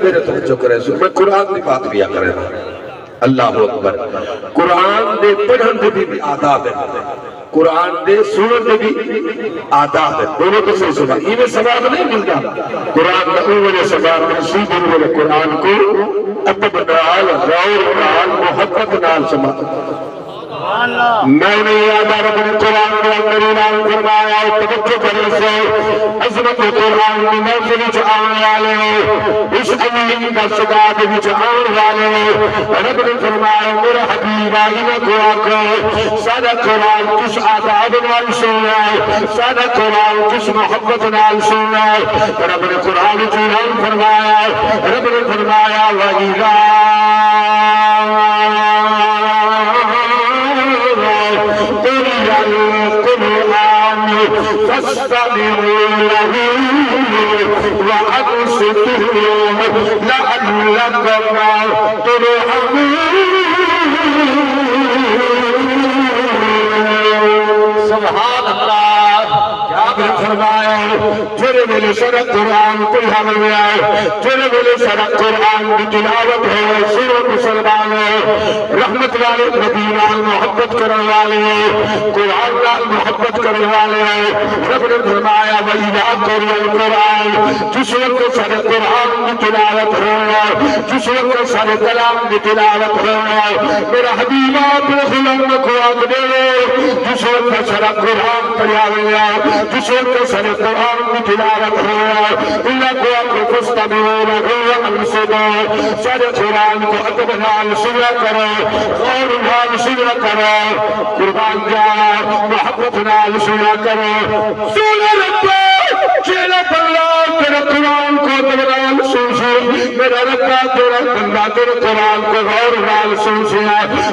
میرے توجہ کرے سو میں قرآن دی بات بھی کرے اللہ اکبر قرآن دے پڑھن دے بھی آداب ہے قرآن دے سنن دے بھی آداب ہے دونوں تو صحیح سبا یہ سباب نہیں ملتا قرآن دا اول سباب منصوب ہوئے قرآن کو ادب نال غور نال محبت نال سما میں نے یاد رب نے قرآن میں اندر اعلان فرمایا توجہ کرے سے عظمت قرآن میں محفل وچ آنے والے اس امین کا صدا دے وچ آنے والے رب نے فرمایا میرا حبیب آئینا کو آکو سادہ قرآن کس آداب نال سننا ہے سادہ قرآن کس محبت نال سننا ہے رب نے قرآن وچ اعلان فرمایا رب نے فرمایا وَإِذَا فَاسْتَمِعُوا لَهُ وَأَنصِتُوا لَعَلَّكُمْ تُرْحَمُونَ سبحان اللہ جابر فرمایا جڑے ویلے سر قرآن پڑھا میں آئے جڑے ویلے سر قرآن کی تلاوت ہے سر مسلمان رحمت والے نبی نال محبت کرنے والے قرآن نال محبت کرنے والے رب نے فرمایا وَإِذَا قُرِئَ الْقُرْآنُ جس وقت سر قرآن کی تلاوت ہو جس وقت سر کلام کی تلاوت ہو میرا حبیب آپ غلام کو آگ دے جس وقت سر قرآن پڑھا گیا جس وقت سر قرآن کی تلاوت ہو اللہ کو آپ فَاسْتَمِعُوا لَهُ وَأَنصِتُوا سر قرآن کو ادب نال سنا کرو غور نال سنا کرو قربان جاؤ محبت نال سنا کرو سنا ربا چیلہ پڑھا تیرا قرآن کو ادب نال سن میرا ربا تیرا بندہ تیرا قرآن کو غور نال سن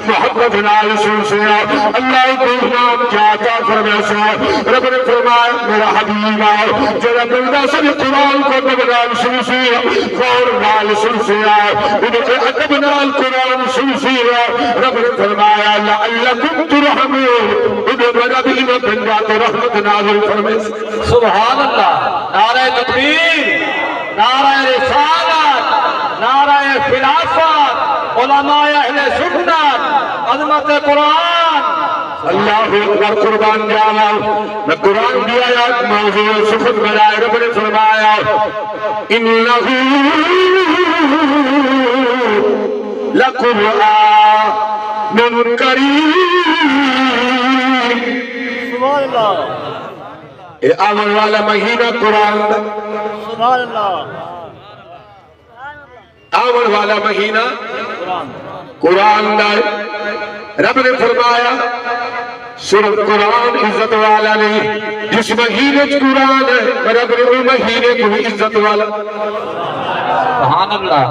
محبت نال سن اللہ کو نام چاہتا فرمائے رب نے فرمایا میرا حبیب آؤ جیرا بندہ سب قرآن کو ادب نال سن غور نال سن انہیں ادب نال قرآن سن رب نے فرمایا لعلکم ترحمون انہیں میرا بھی انہیں بندہ تو رحمت نازل فرمائے سبحان اللہ نعرہ تکبیر نعرہ رسالت نعرہ خلافت علماء اہل سنت عظمت قرآن اللہ اکبر قربان جانا میں قرآن دی آیات موضوع سخت ملائے رب نے فرمایا انہو لقرآن کریم سبحان اللہ اے آمن والا مہینہ قرآن دا سبحان اللہ آمن والا مہینہ قرآن دا رب نے فرمایا صرف قرآن عزت والا نہیں جس مہینے قرآن ہے رب نے وہ مہینے کو بھی عزت والا سبحان اللہ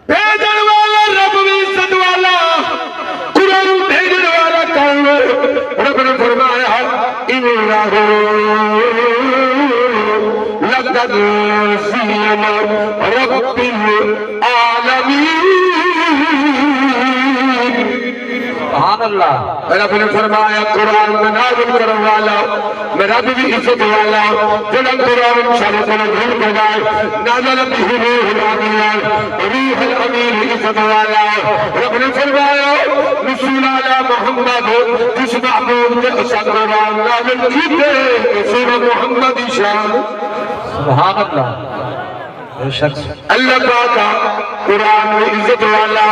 بھیجن والا رب بھی عزت والا قرآن بھیجن والا کون رب نے فرمایا انہو لقد زین رب العالمین سبحان اللہ رب نے فرمایا قرآن میں نازل کرنے والا میں رب بھی عزت والا جنہاں قرآن شرط و نظر بگائے نازل بھی روح الامین روح الامین عزت والا رب نے فرمایا رسول اللہ محمد جس محبوب کے اثر قرآن نازل کیتے رسول محمد شان سبحان اللہ اللہ پاکا قرآن میں عزت والا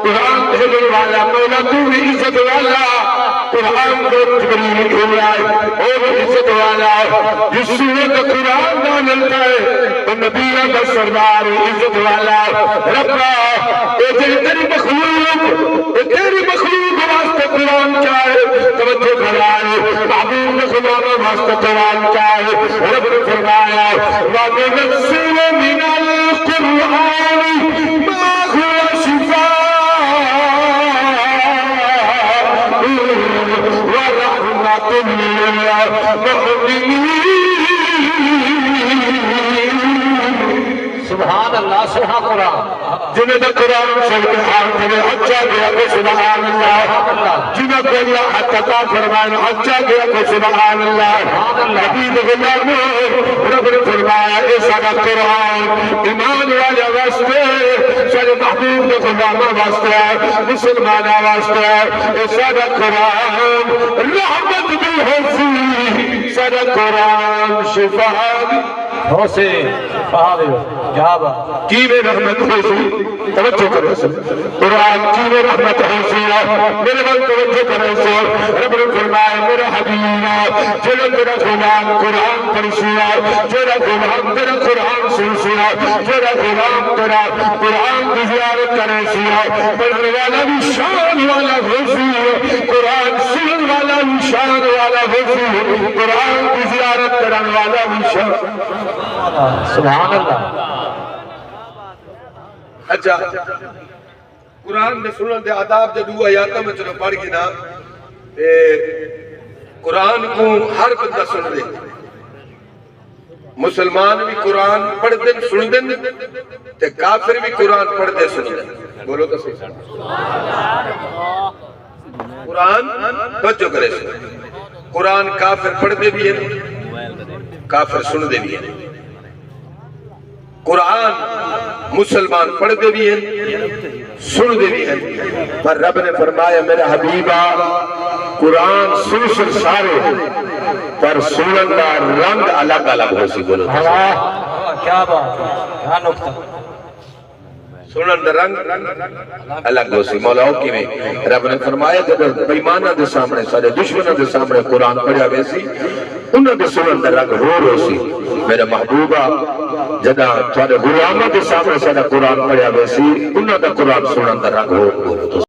قرآن بھیجنے والا مولا تو بھی عزت والا قرآن کو جبریل کھول آئے اور عزت والا جس سورت قرآن نہ ملتا ہے تو نبی کا سردار عزت والا ربا اے تیری مخلوق واسطے قرآن چاہے توجہ کرائے محبوب خدا میں واسطے قرآن چاہے رب نے فرمایا وَمِنَزِّلُ مِنَ الْقُرْآنِ مَا هُوَ شِفَاءٌ وَرَحْمَةٌ لِّلْمُؤْمِنِينَ سبحان اللہ سبحان قرآن جنہیں دا قرآن سب کے حال کرے اچھا گیا کہ سبحان اللہ جنہیں کو اللہ عطا فرمائے اچھا گیا کہ سبحان اللہ حبیب غلام رب نے فرمایا اے سارا قرآن ایمان والا واسطے سارے محبوب نے غلامہ واسطے مسلمان واسطے اے سارا قرآن رحمت بھی ہوسی سارا قرآن شفا ہو سے کیا بات کی میں رحمت ہوسی توجہ کرے سے قرآن کی میں رحمت ہوسی میرے بل توجہ کرے سے رب نے فرمایا میرا حبیب جنہوں میرا غلام قرآن پڑھسیا جنہوں غلام میرا قرآن سنسیا جنہوں غلام تیرا قرآن کی زیارت کرے سیا پڑھنے والا بھی شان والا ہوسی قرآن سنن والا بھی شان والا ہوسی قرآن کی زیارت کرنے والا بھی شان سبحان اللہ اچھا قرآن دے سنن دے آداب دے دو آیاتاں میں چلو پڑھ گی نا قرآن کو ہر بندہ سن دے مسلمان بھی قرآن پڑھ دیں سن دیں تے کافر بھی قرآن پڑھ دے سن دیں بولو تو صحیح قرآن توجہ کرے سن قرآن کافر پڑھ دے بھی ہیں کافر سن دے بھی ہیں قرآن مسلمان پڑھ دے بھی ہیں سن دے بھی ہیں پر رب نے فرمایا میرا حبیبہ قرآن سن سارے پر سنن دا رنگ الگ الگ ہو سی بولو کیا بات کیا نکتہ سنن دا رنگ الگ ہو سی مولاؤ کی میں رب نے فرمایا جب بیمانہ دے سامنے سارے دشمنہ دے سامنے قرآن پڑھا ویسی انہوں دے سنن دا رنگ ہو سی میرا محبوبہ جدا تھوڑے غلامہ دے سامنے سارے قرآن پڑھا ویسی انہوں دا قرآن سنن دا رنگ ہو